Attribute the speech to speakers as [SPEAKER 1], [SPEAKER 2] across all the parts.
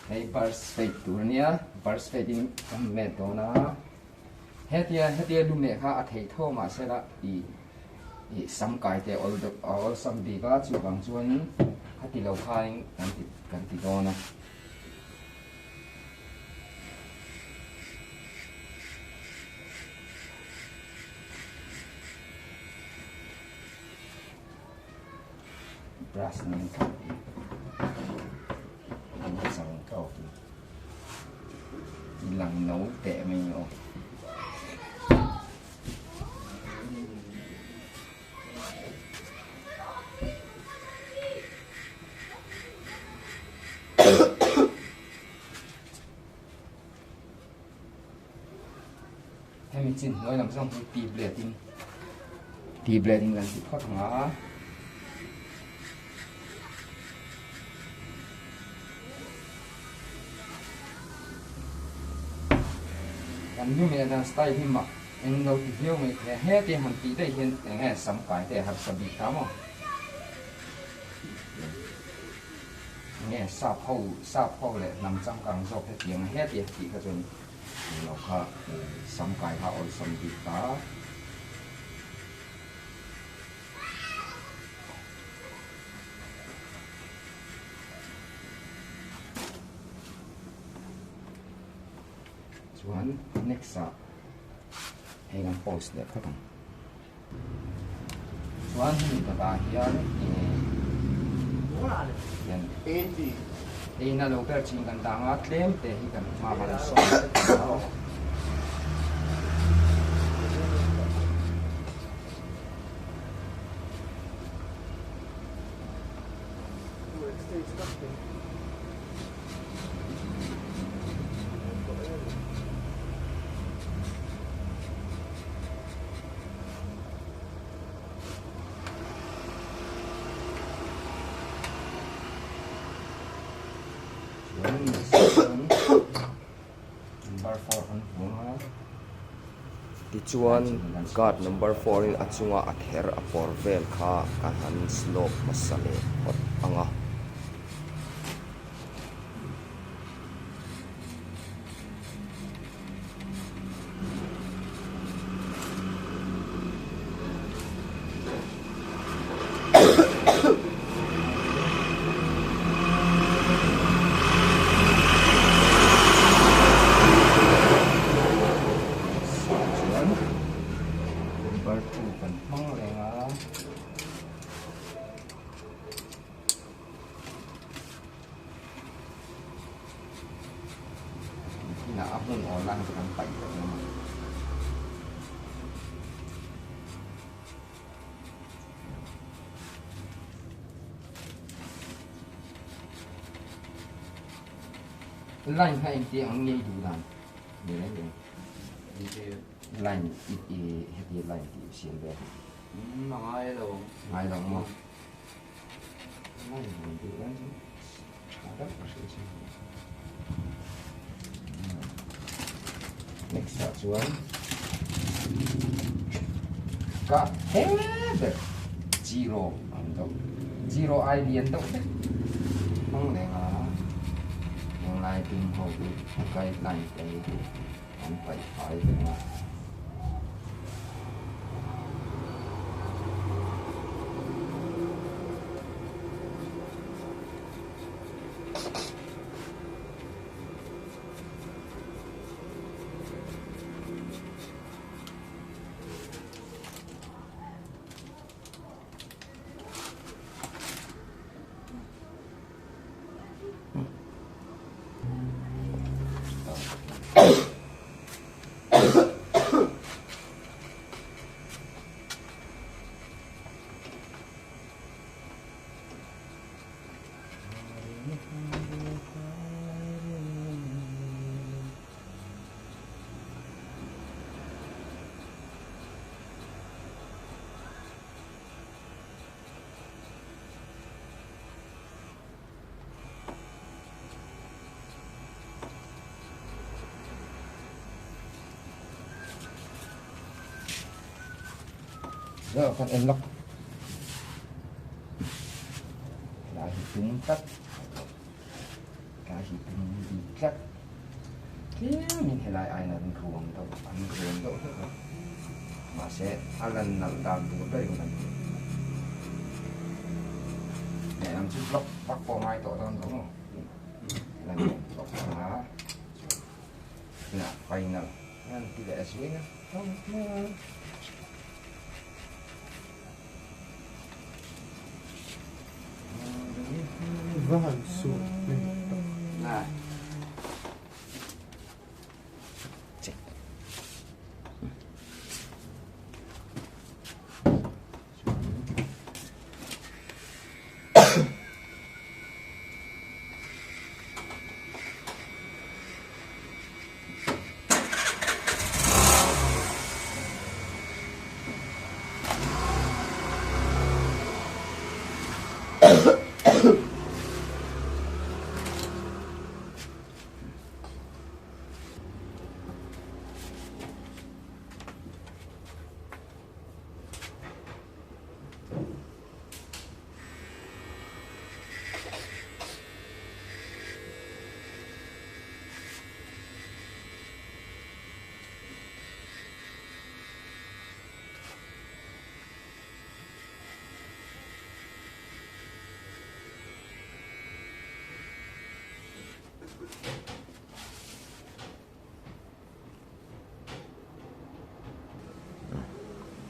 [SPEAKER 1] Hey burst fade turnia burst fade in metona hetia lume kha a thei tho ma sela i sam kai te all sam bi ga chu bang chuan hati lo khain kan ti dona brush ning ka sang câu lần nấu tệ mình rồi em mình chín nói làm xong thì tì bleeding là sự khó thắng anh như mình đang style phim mà anh đâu thì hiểu mình hết thì hàng tí đây hiện nghe sắm cái để học sắm bị khám không nghe sạp hậu lại nằm trong càng dọc cái tiếng hết thì chỉ có chuyện nó khác sắm cái họ sắm bị khá one next up hay làm post để các bạn one thì các hiện thì nó đâu có chỉ cần tăng áp lên để khi cần mà bạn sống
[SPEAKER 2] Tichuan guard number 4 in achunga ather apor vel kha kahan slope masale hot anga
[SPEAKER 1] là áp dụng ở lăng của thằng bảy rồi mà lạnh hay tiếng nghe đủ đàn để lấy được lạnh ít hết lạnh thì xiên về
[SPEAKER 3] ngay đâu
[SPEAKER 1] ngay lòng mà lạnh thì lạnh rất là sự next up xuống cả hết zero ăn đâu zero ai liền đâu đấy không để mà yang lain tim hậu bị cái này cái anh phải mà giờ con em lọc lại chúng tắt cả hi đi cắt thế mình hay lại ai là ruộng đâu ăn ruộng đâu hết rồi mà sẽ ăn lần nào đào được đây một lần để làm chút lóc bắt qua mai tội con đúng không làm lóc lá nè quay nè ăn thì để suối nữa không
[SPEAKER 4] Vähän sun.
[SPEAKER 1] nè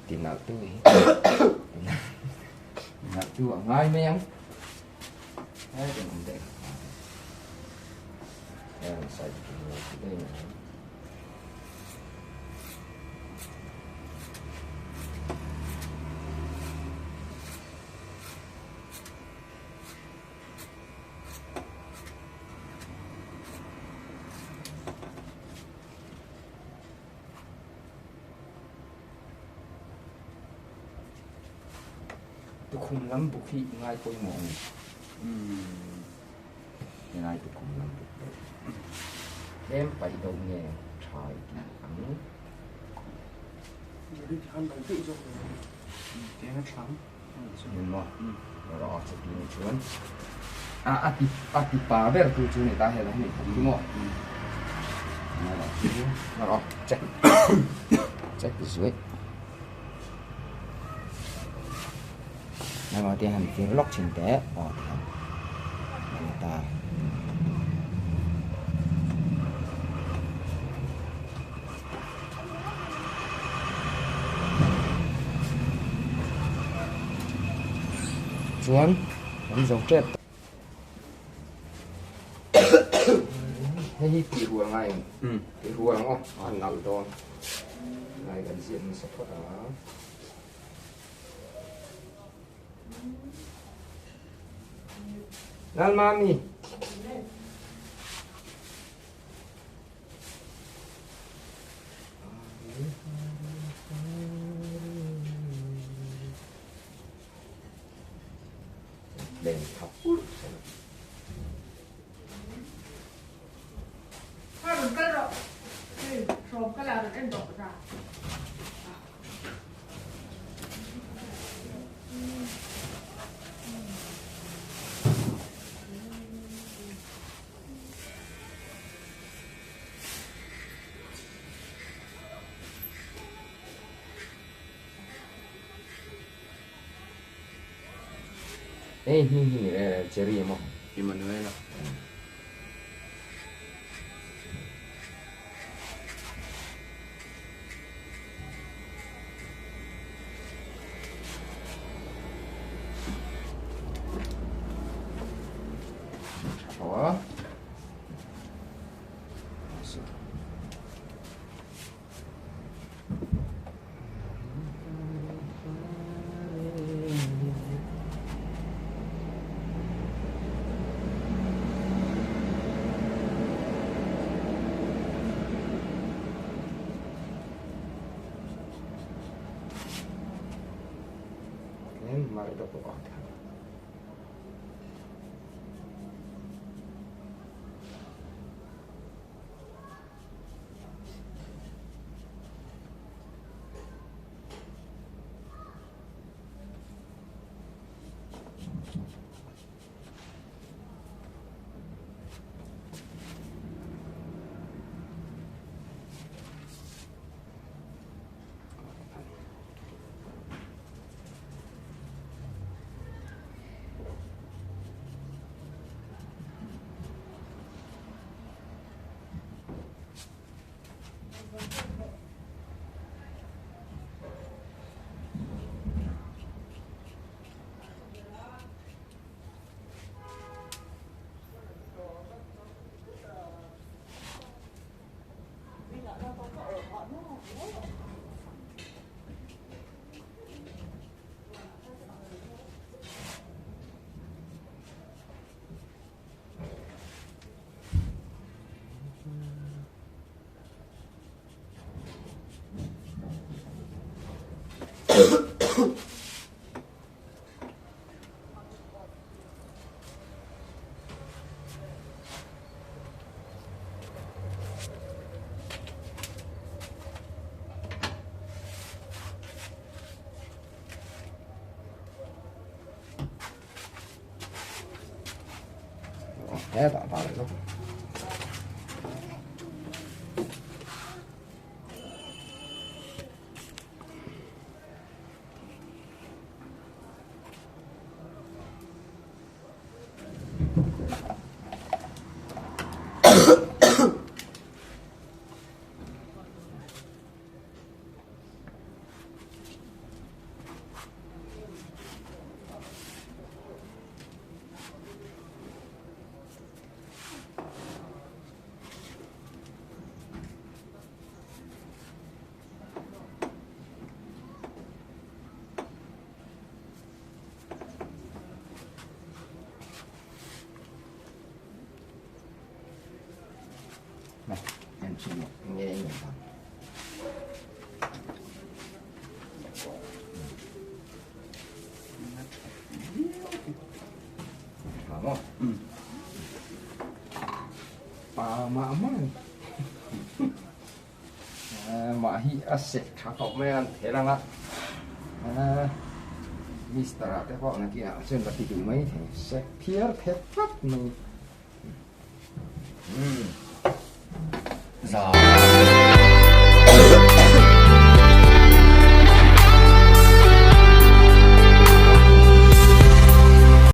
[SPEAKER 1] tìm nào tươi tìm nào tươi ở ngay mấy anh đấy thì mình để xài đây này tôi không lắm bục thị ngay tôi mong cái này tôi không lắm bục thị đem phải đầu nghề trái kỳ ắng nhưng mà nó sẽ đi một chuyến ati pa ver tu chuyến này ta hay là này đúng không nó check check this way nó thì hành phía lock trên té người ta xuống đánh dấu chết hay thì hùa ngay thì hùa không ăn ngầu to này gần diện sắp thoát đó Lan mami đèn thắp
[SPEAKER 5] Harus kerok, sob kalau ada endok dah.
[SPEAKER 1] cherry mo
[SPEAKER 3] Emanuela.
[SPEAKER 1] đó em mari dopo qua hết đã vào rồi. Này, em xin một nghe nhẹ thôi. Phải không? Bà mà mày. Mà hi asset khá không mấy anh thế rằng á. Mr. Cái họ này kia trên là thì mấy thế sẽ phía thép phát mình.
[SPEAKER 3] Giờ